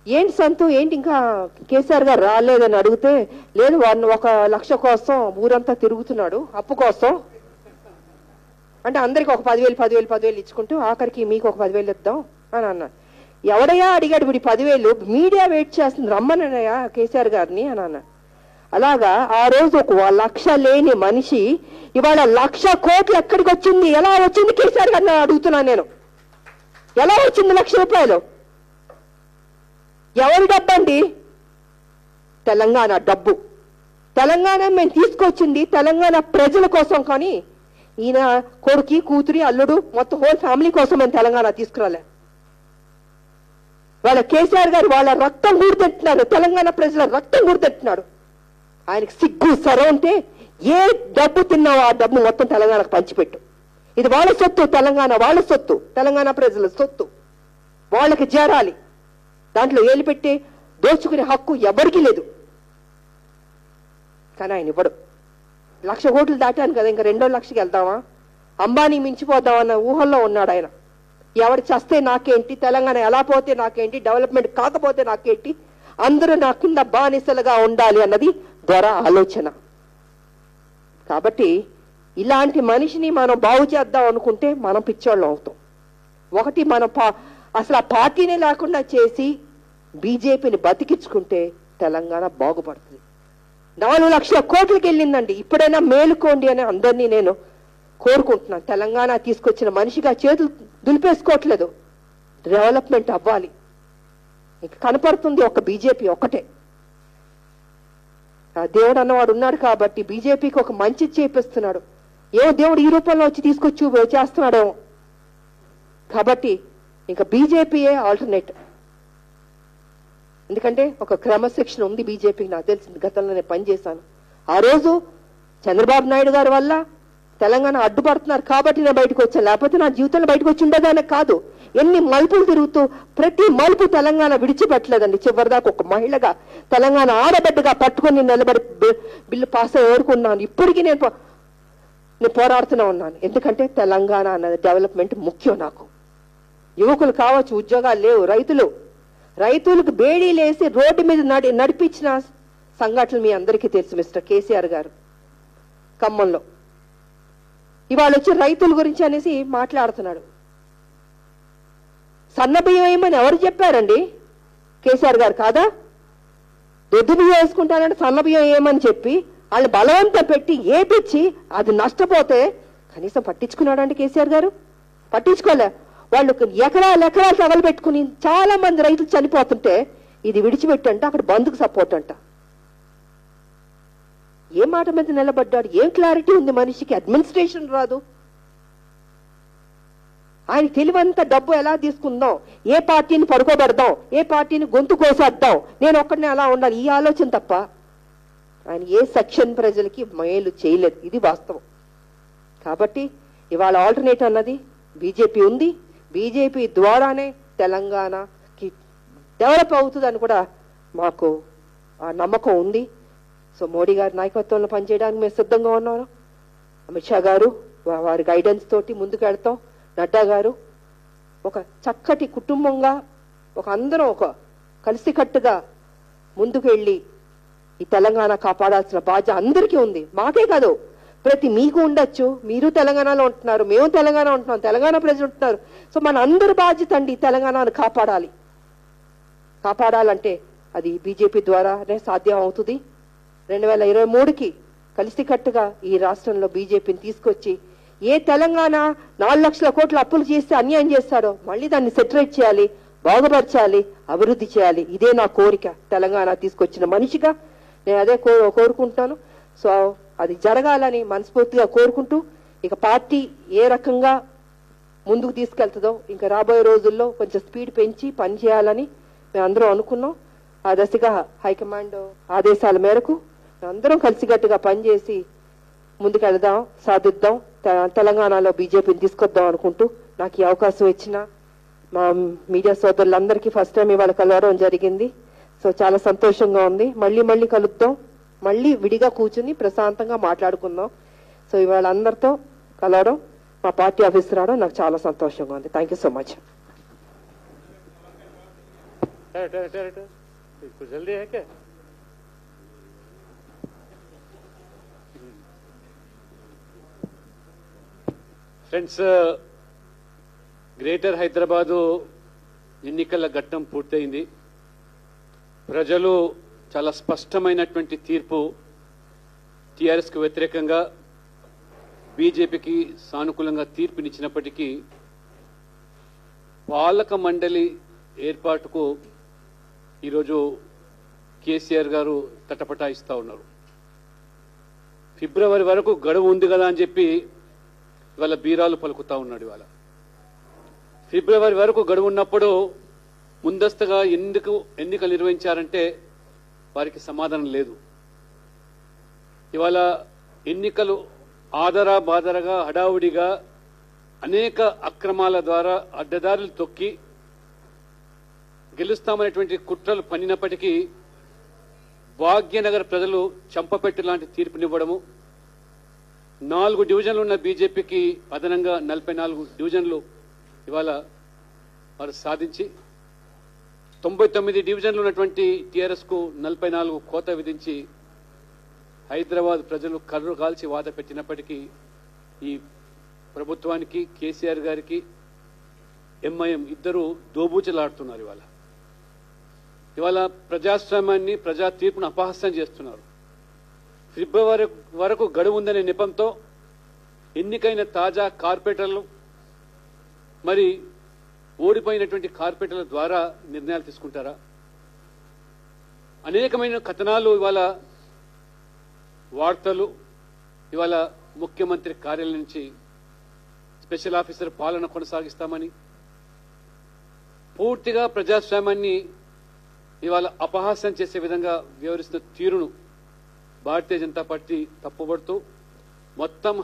ఏంటి సంతు, ఏంటి ఇంకా కేసీఆర్ గారు రాలేదని అడిగితే, లేదు 1,00,000 కోసం ఊరంతా తిరుగుతున్నాడు అప్పు కోసం అంటే అందరికి 10,000 ఇచ్చుకుంటూ ఆఖరికి మీకు 10,000 ఇద్దాం అని అన్నాడు. ఎవడయ్యా అడిగాడు వీడి 10,000? మీడియా వెయిట్ చేస్తుంది, రమ్మనయ్యా కేసీఆర్ గారిని అని అన్నాడు. అలాగా ఆ రోజు 1,00,000 లేని మనిషి ఇవాళ 1,00,000 కోట్లు ఎక్కడికి వచ్చింది? ఎలా వచ్చింది కేసీఆర్ గారిని అడుగుతున్నాను నేను. ఎలా వచ్చింది 1,00,000 రూపాయలు? ఎవరి డబ్బు అండి? తెలంగాణ డబ్బు. తెలంగాణ మేము తీసుకొచ్చింది తెలంగాణ ప్రజల కోసం, కానీ ఈయన కొడుకి, కూతురి, అల్లుడు మొత్తం హోల్ ఫ్యామిలీ కోసం మేము తెలంగాణ తీసుకురాలే. వాళ్ళ కేసీఆర్ గారు వాళ్ళ రక్తం గుర్తెట్టున్నాడు, తెలంగాణ ప్రజల రక్తం గుర్తెట్టున్నాడు. ఆయనకు సిగ్గు సరే ఉంటే ఏ డబ్బు తిన్నావో ఆ డబ్బు మొత్తం తెలంగాణకు పంచిపెట్టు. ఇది వాళ్ళ సొత్తు, తెలంగాణ వాళ్ళ సొత్తు, తెలంగాణ ప్రజల సొత్తు, వాళ్ళకి చేరాలి. దాంట్లో ఏలు పెట్టి దోచుకునే హక్కు ఎవరికీ లేదు. కానీ ఆయన ఇవ్వడు. 1,00,000 కోట్లు దాటాను కదా, ఇంకా 2వ లక్షకి వెళ్దామా, అంబానీ మించిపోద్దామన్న ఊహల్లో ఉన్నాడు ఆయన. ఎవరు చస్తే నాకేంటి, తెలంగాణ ఎలా పోతే నాకేంటి, డెవలప్మెంట్ కాకపోతే నాకేంటి, అందరూ నా కింద బానిసలుగా ఉండాలి అన్నది దొర ఆలోచన. కాబట్టి ఇలాంటి మనిషిని మనం బాగు చేద్దాం అనుకుంటే మనం పిచ్చోళ్ళం అవుతాం. ఒకటి మనం అసలు ఆ పార్టీనే లేకుండా చేసి బీజేపీని బతికించుకుంటే తెలంగాణ బాగుపడుతుంది. 4,00,000 కోట్లకి వెళ్ళిందండి. ఇప్పుడైనా మేలుకోండి అని అందరినీ నేను కోరుకుంటున్నాను. తెలంగాణ తీసుకొచ్చిన మనిషిగా చేతులు దులిపేసుకోవట్లేదు. డెవలప్మెంట్ అవ్వాలి. ఇక కనపడుతుంది ఒక బీజేపీ ఒక్కటే. దేవుడు అన్నవాడు ఉన్నాడు కాబట్టి బీజేపీకి ఒక మంచి చేపిస్తున్నాడు. ఏమో దేవుడు ఈ రూపంలో వచ్చి తీసుకొచ్చి చేస్తున్నాడేమో. కాబట్టి ఇంకా బీజేపీయే ఆల్టర్నేట్. ఎందుకంటే ఒక క్రమశిక్షణ ఉంది బీజేపీకి, నాకు తెలిసింది. గతంలో నేను పనిచేశాను. ఆ రోజు చంద్రబాబు నాయుడు గారి వల్ల తెలంగాణ అడ్డుపడుతున్నారు కాబట్టి నేను బయటకు వచ్చాను, లేకపోతే నా జీవితంలో బయటకు వచ్చి ఉండేదానే కాదు. ఎన్ని మలుపులు తిరుగుతూ ప్రతి మలుపు తెలంగాణ విడిచిపెట్టలేదండి. చివరిదాకా ఒక మహిళగా తెలంగాణ ఆడబిడ్డగా పట్టుకొని నిలబడి బిల్లు పాస్ ఏరుకున్నాను. ఇప్పటికీ నేను పోరాడుతూనే ఉన్నాను. ఎందుకంటే తెలంగాణ అన్నది డెవలప్మెంట్ ముఖ్యం నాకు. యువకులు కావచ్చు, ఉద్యోగాలు లేవు, రైతులకు బేడీలేసి రోడ్డు మీద నడిపించిన సంఘటనలు మీ అందరికీ తెలుసు. మిస్టర్ కేసీఆర్ గారు ఖమ్మంలో ఇవాళ వచ్చి రైతుల గురించి అనేసి మాట్లాడుతున్నాడు. సన్న బియ్యం వేయమని ఎవరు చెప్పారండి? కేసీఆర్ గారు కాదా? దొడ్డు బియ్యం వేసుకుంటానంటే సన్న బియ్యం వేయమని చెప్పి వాళ్ళు బలవంతం పెట్టి ఏపిచ్చి అది నష్టపోతే కనీసం పట్టించుకున్నాడండి కేసీఆర్ గారు? పట్టించుకోలే. వాళ్ళు ఎకరాలు తగలబెట్టుకుని చాలా మంది రైతులు చనిపోతుంటే ఇది విడిచిపెట్టంట, అక్కడ బంద్కు సపోర్ట్ అంట. ఏ మాట మీద నిలబడ్డాడు? ఏం క్లారిటీ ఉంది మనిషికి? అడ్మినిస్ట్రేషన్ రాదు. ఆయన తెలివంతా డబ్బు ఎలా తీసుకుందాం, ఏ పార్టీని పడుకోబెడదాం, ఏ పార్టీని గొంతు కోసేద్దాం, నేను ఒక్కడిని అలా ఉండాలి, ఈ ఆలోచన తప్ప ఆయన ఏ సెక్షన్ ప్రజలకి మేలు చేయలేదు. ఇది వాస్తవం. కాబట్టి ఇవాళ ఆల్టర్నేట్ అన్నది బీజేపీ ఉంది. బీజేపీ ద్వారానే తెలంగాణకి డెవలప్ అవుతుందని కూడా మాకు ఆ నమ్మకం ఉంది. సో మోడీ గారి నాయకత్వంలో పనిచేయడానికి మేము సిద్ధంగా ఉన్నాము. అమిత్ షా గారు వారి గైడెన్స్ తోటి ముందుకు వెళ్తాం. నడ్డా గారు ఒక చక్కటి కుటుంబంగా అందరం కలిసికట్టుగా ముందుకు వెళ్ళి ఈ తెలంగాణ కాపాడాల్సిన బాధ్యత అందరికీ ఉంది. మాకే కాదు, ప్రతి మీకు ఉండొచ్చు. మీరు తెలంగాణలో ఉంటున్నారు, మేము తెలంగాణ ఉంటున్నాం, తెలంగాణ ప్రజలు ఉంటున్నారు. సో మన అందరి బాధ్యత అండి తెలంగాణను కాపాడాలంటే అది బీజేపీ ద్వారానే సాధ్యం అవుతుంది. 2023కి కలిసికట్టుగా ఈ రాష్ట్రంలో బీజేపీని తీసుకొచ్చి ఏ తెలంగాణ 4 లక్షల కోట్ల అప్పులు చేస్తే అన్యాయం చేస్తాడో మళ్ళీ దాన్ని సెటరేట్ చేయాలి, బాగుపరచాలి, అభివృద్ధి చేయాలి. ఇదే నా కోరిక. తెలంగాణ తీసుకొచ్చిన మనిషిగా నేను అదే కోరుకుంటాను. సో అది జరగాలని మనస్ఫూర్తిగా కోరుకుంటూ ఇక పార్టీ ఏ రకంగా ముందుకు తీసుకెళ్తుందో ఇంకా రాబోయే రోజుల్లో కొంచెం స్పీడ్ పెంచి పనిచేయాలని మేము అందరం అనుకున్నాం. ఆ దశగా హైకమాండ్ ఆదేశాల మేరకు అందరం కలిసికట్టుగా పనిచేసి ముందుకెళ్దాం, సాధిద్దాం, తెలంగాణలో బీజేపీని తీసుకొద్దాం అనుకుంటూ నాకు ఈ అవకాశం ఇచ్చిన మా మీడియా సోదరులందరికీ ఫస్ట్ టైం ఇవాళ కలవడం జరిగింది. సో చాలా సంతోషంగా ఉంది. మళ్ళీ కలుద్దాం, మళ్ళీ విడిగా కూర్చుని ప్రశాంతంగా మాట్లాడుకుందాం. సో ఇవాళ అందరితో కలవడం, మా పార్టీ ఆఫీస్ రావడం నాకు చాలా సంతోషంగా ఉంది. Thank you so much. जल्दी है क्या? ఫ్రెండ్స్, గ్రేటర్ హైదరాబాదు ఎన్నికల ఘట్టం పూర్తయింది. ప్రజలు చాలా స్పష్టమైనటువంటి తీర్పు టీఆర్ఎస్కు వ్యతిరేకంగా బీజేపీకి సానుకూలంగా తీర్పునిచ్చినప్పటికీ పాలక మండలి ఏర్పాటుకు ఈరోజు కేసీఆర్ గారు తటపటాయిస్తా ఉన్నారు. ఫిబ్రవరి వరకు గడువు ఉంది కదా అని చెప్పి ఇవాళ బీరాలు పలుకుతా ఉన్నాడు. ఇవాళ ఫిబ్రవరి వరకు గడువు ఉన్నప్పుడు ముందస్తుగా ఎన్నికలు నిర్వహించారంటే వారికి సమాధానం లేదు. ఇవాళ ఎన్నికలు ఆదరా బాదరగా హడావుడిగా అనేక అక్రమాల ద్వారా అడ్డదారులు తొక్కి గెలుస్తామనేటువంటి కుట్రలు పన్నినప్పటికీ భాగ్యనగర్ ప్రజలు చంపపెట్టు లాంటి తీర్పునివ్వడము, 4 డివిజన్లు ఉన్న బీజేపీకి అదనంగా 44 డివిజన్లు ఇవాళ వారు సాధించి 99 డివిజన్లు ఉన్నటువంటి టీఆర్ఎస్ కు 44 కోత విధించి హైదరాబాద్ ప్రజలు కర్రు కాల్చి వాద పెట్టినప్పటికీ ఈ ప్రభుత్వానికి, కేసీఆర్ గారికి, ఎంఐఎం ఇద్దరు దోబూచలాడుతున్నారు. ఇవాళ ప్రజాస్వామ్యాన్ని, ప్రజా తీర్పును అపహాస్యం చేస్తున్నారు. ఫిబ్రవరి వరకు గడువు ఉందనే నెపంతో ఎన్నికైన తాజా కార్పొరేటర్లు మరి ఓడిపోయినటువంటి కార్పొరేటర్ల ద్వారా నిర్ణయాలు తీసుకుంటారా? అనేకమైన కథనాలు ఇవాళ వార్తలు ఇవాళ ముఖ్యమంత్రి కార్యాలయం నుంచి స్పెషల్ ఆఫీసర్ పాలన కొనసాగిస్తామని పూర్తిగా ప్రజాస్వామ్యాన్ని ఇవాళ అపహాస్యం చేసే విధంగా వ్యవహరిస్తున్న తీరును భారతీయ జనతా పార్టీ తప్పుబడుతూ మొత్తం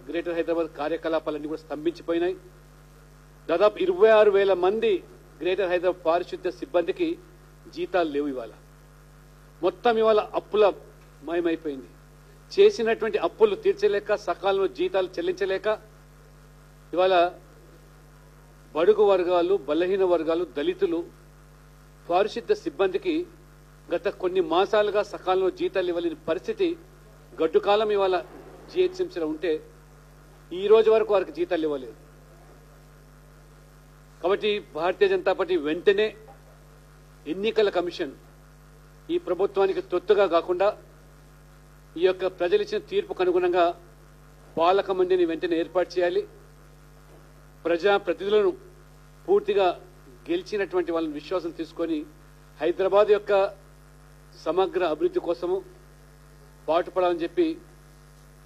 గ్రేటర్ హైదరాబాద్ కార్యకలాపాలన్నీ కూడా స్తంభించిపోయినాయి. దాదాపు 26,000 మంది గ్రేటర్ హైదరాబాద్ పారిశుద్ధ్య సిబ్బందికి జీతాలు లేవు. మొత్తం ఇవాళ అప్పుల మయమైపోయింది. చేసినటువంటి అప్పులు తీర్చలేక, సకాలంలో జీతాలు చెల్లించలేక ఇవాళ బడుగు వర్గాలు, బలహీన వర్గాలు, దళితులు పారిశుద్ధ్య సిబ్బందికి గత కొన్ని మాసాలుగా సకాలంలో జీతాలు ఇవ్వలేని పరిస్థితి గడ్డుకాలం ఇవాళ జీహెచ్ఎంసీలో ఉంటే ఈ రోజు వరకు వారికి జీతాలు ఇవ్వలేదు. కాబట్టి భారతీయ జనతా పార్టీ వెంటనే ఎన్నికల కమిషన్ ఈ ప్రభుత్వానికి తొత్తుగా కాకుండా ఈ యొక్క ప్రజలిచ్చిన తీర్పుకు అనుగుణంగా పాలక మండలిని వెంటనే ఏర్పాటు చేయాలి. ప్రజాప్రతినిధులను పూర్తిగా గెలిచినటువంటి వాళ్ళని విశ్వాసం తీసుకొని హైదరాబాద్ యొక్క సమగ్ర అభివృద్ధి కోసము పాటుపడాలని చెప్పి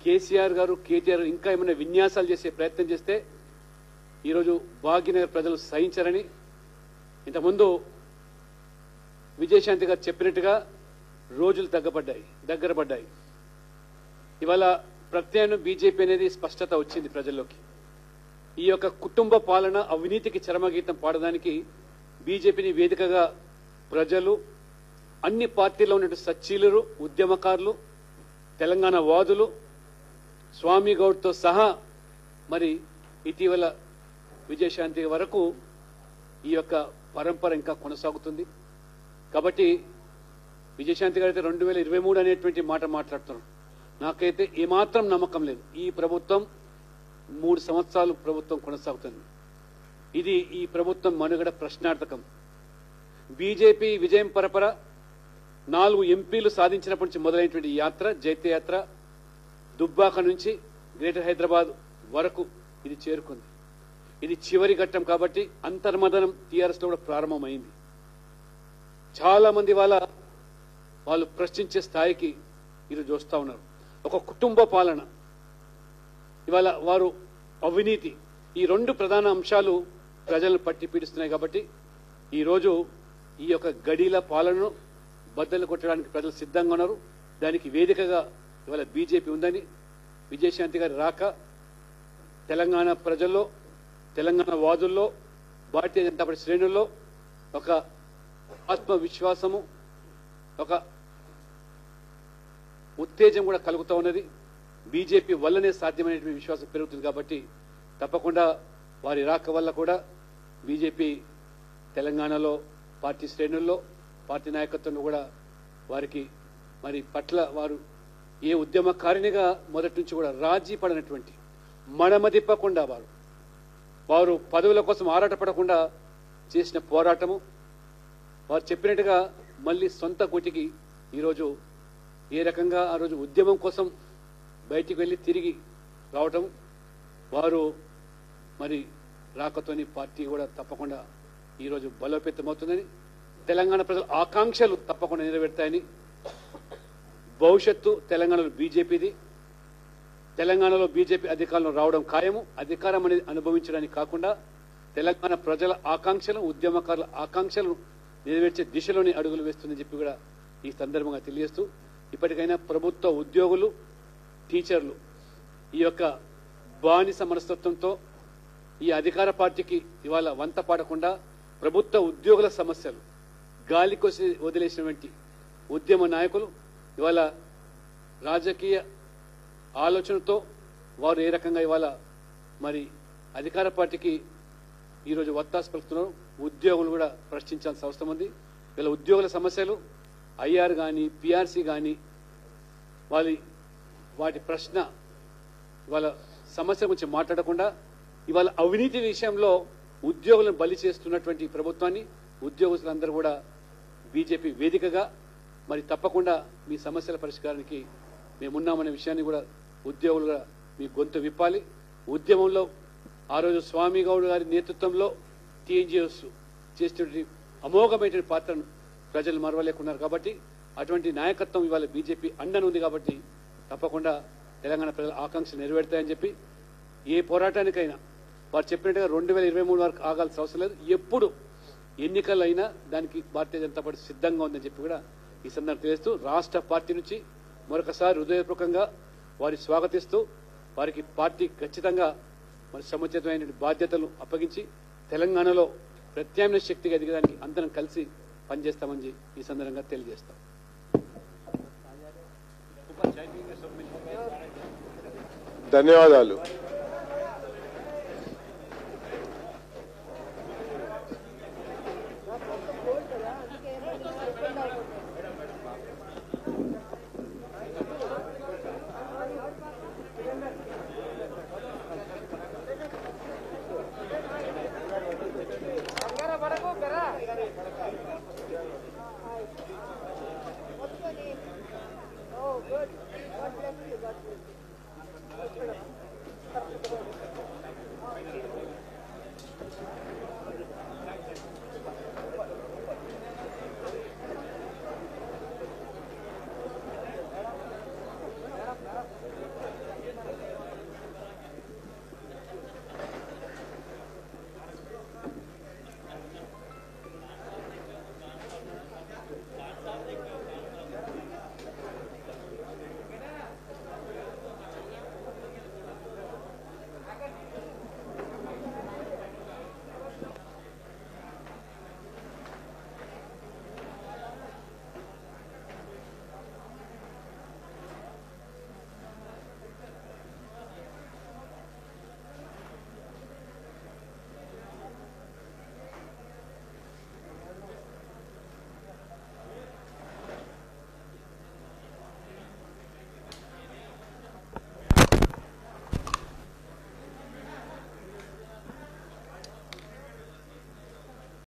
కేసీఆర్ గారు, కేటీఆర్ ఇంకా ఏమైనా విన్యాసాలు చేసే ప్రయత్నం చేస్తే ఈరోజు భాగ్యనగర్ ప్రజలు సహించారని ఇంతకుముందు విజయశాంతి గారు చెప్పినట్టుగా రోజులు దగ్గర పడ్డాయి. ఇవాళ ప్రత్యామ్నాయం బీజేపీ అనేది స్పష్టత వచ్చింది ప్రజల్లోకి. ఈ యొక్క కుటుంబ పాలన అవినీతికి చరమగీతం పాడడానికి బీజేపీని వేదికగా ప్రజలు, అన్ని పార్టీల్లో ఉన్నటువంటి సచ్చీలురు, ఉద్యమకారులు, తెలంగాణ వాదులు, స్వామి గౌడ్తో సహా మరి ఇటీవల విజయశాంతి వరకు ఈ యొక్క పరంపర ఇంకా కొనసాగుతుంది. కాబట్టి విజయశాంతి గారు అయితే 2023 అనేటువంటి మాట మాట్లాడుతున్నారు. నాకైతే ఏమాత్రం నమ్మకం లేదు. ఈ ప్రభుత్వం 3 సంవత్సరాలు ప్రభుత్వం కొనసాగుతుంది. ఇది ఈ ప్రభుత్వం మనుగడ ప్రశ్నార్థకం. బీజేపీ విజయం పరపర 4 ఎంపీలు సాధించినప్పటి నుంచి మొదలైనటువంటి యాత్ర, జైత్యయాత్ర దుబ్బాక నుంచి గ్రేటర్ హైదరాబాద్ వరకు ఇది చేరుకుంది. ఇది చివరి ఘట్టం కాబట్టి అంతర్మదనం టీఆర్ఎస్ లో కూడా ప్రారంభమైంది. చాలా మంది వాళ్ళు ప్రశ్నించే స్థాయికి ఈరోజు వస్తా ఉన్నారు. ఒక కుటుంబ పాలన, ఇవాళ వారు అవినీతి, ఈ 2 ప్రధాన అంశాలు ప్రజలను పట్టి పీడిస్తున్నాయి. కాబట్టి ఈరోజు ఈ యొక్క గడీల పాలనను బద్దలు కొట్టడానికి ప్రజలు సిద్ధంగా ఉన్నారు. దానికి వేదికగా ఇవాళ బీజేపీ ఉందని, విజయశాంతి గారి రాక తెలంగాణ ప్రజల్లో, తెలంగాణ వాదుల్లో, భారతీయ జనతా పార్టీ శ్రేణుల్లో ఒక ఆత్మవిశ్వాసము, ఒక ఉత్తేజం కూడా కలుగుతూ ఉన్నది. బీజేపీ వల్లనే సాధ్యమైనటువంటి విశ్వాసం పెరుగుతుంది. కాబట్టి తప్పకుండా వారి రాక వల్ల కూడా బీజేపీ తెలంగాణలో పార్టీ శ్రేణుల్లో, పార్టీ నాయకత్వంలో కూడా వారికి మరి పట్ల వారు ఏ ఉద్యమకారినిగా మొదటి నుంచి కూడా రాజీ పడినటువంటి, మడమదిప్పకుండా వారు పదవుల కోసం ఆరాటపడకుండా చేసిన పోరాటము, వారు చెప్పినట్టుగా మళ్ళీ సొంత గుటికి ఈరోజు ఏ రకంగా ఆ రోజు ఉద్యమం కోసం బయటికి వెళ్లి తిరిగి రావటం, వారు మరి రాకతోని పార్టీ కూడా తప్పకుండా ఈరోజు బలోపేతమవుతుందని, తెలంగాణ ప్రజల ఆకాంక్షలు తప్పకుండా నెరవేరుతాయని, భవిష్యత్తు తెలంగాణలో బీజేపీది, తెలంగాణలో బీజేపీ అధికారంలో రావడం ఖాయము. అధికారం అనేది అనుభవించడానికి కాకుండా తెలంగాణ ప్రజల ఆకాంక్షలు, ఉద్యమకారుల ఆకాంక్షలను నెరవేర్చే దిశలోని అడుగులు వేస్తుందని చెప్పి కూడా ఈ సందర్భంగా తెలియజేస్తూ, ఇప్పటికైనా ప్రభుత్వ ఉద్యోగులు, టీచర్లు ఈ యొక్క బానిస మనస్తత్వంతో ఈ అధికార పార్టీకి ఇవాళ వంత పాడకుండా ప్రభుత్వ ఉద్యోగుల సమస్యలు గాలికొసి వదిలేసినటువంటి ఉద్యమ నాయకులు ఇవాళ రాజకీయ ఆలోచనతో వారు ఏ రకంగా ఇవాళ మరి అధికార పార్టీకి ఈరోజు వత్తాసు పలుకుతున్నారు. ఉద్యోగులు కూడా ప్రశ్నించాల్సిన అవసరం ఉంది. ఇలా ఉద్యోగుల సమస్యలు ఐఆర్ కానీ, పిఆర్సీ కానీ, వాటి ప్రశ్న ఇవాళ సమస్య గురించి మాట్లాడకుండా ఇవాళ అవినీతి విషయంలో ఉద్యోగులను బలి చేస్తున్నటువంటి ప్రభుత్వాన్ని ఉద్యోగస్తులందరూ కూడా బీజేపీ వేదికగా మరి తప్పకుండా మీ సమస్యల పరిష్కారానికి మేమున్నామనే విషయాన్ని కూడా ఉద్యోగులుగా మీ గొంతు విప్పాలి. ఉద్యమంలో ఆ రోజు స్వామి గౌడ్ గారి నేతృత్వంలో టీఎన్జిఓస్ చేసేటువంటి అమోఘమైనటువంటి పాత్రను ప్రజలు మరవలేకున్నారు. కాబట్టి అటువంటి నాయకత్వం ఇవాళ బీజేపీ అండనుంది. కాబట్టి తప్పకుండా తెలంగాణ ప్రజల ఆకాంక్షలు నెరవేరుతాయని చెప్పి, ఏ పోరాటానికైనా వారు చెప్పినట్టుగా 2023 వరకు ఆగాల్సిన అవసరం లేదు. ఎప్పుడు ఎన్నికలైనా దానికి భారతీయ జనతా పార్టీ సిద్ధంగా ఉందని చెప్పి కూడా ఈ సందర్భంగా తెలియజేస్తూ, రాష్ట్ర పార్టీ నుంచి మరొకసారి హృదయపూర్వకంగా వారి స్వాగతిస్తూ, వారికి పార్టీ ఖచ్చితంగా మరి సముచితమైన బాధ్యతలు అప్పగించి తెలంగాణలో ప్రత్యామ్నాయ శక్తిగా ఎదగడానికి అందరం కలిసి పనిచేస్తామని ఈ సందర్భంగా తెలియజేస్తాం. ధన్యవాదాలు.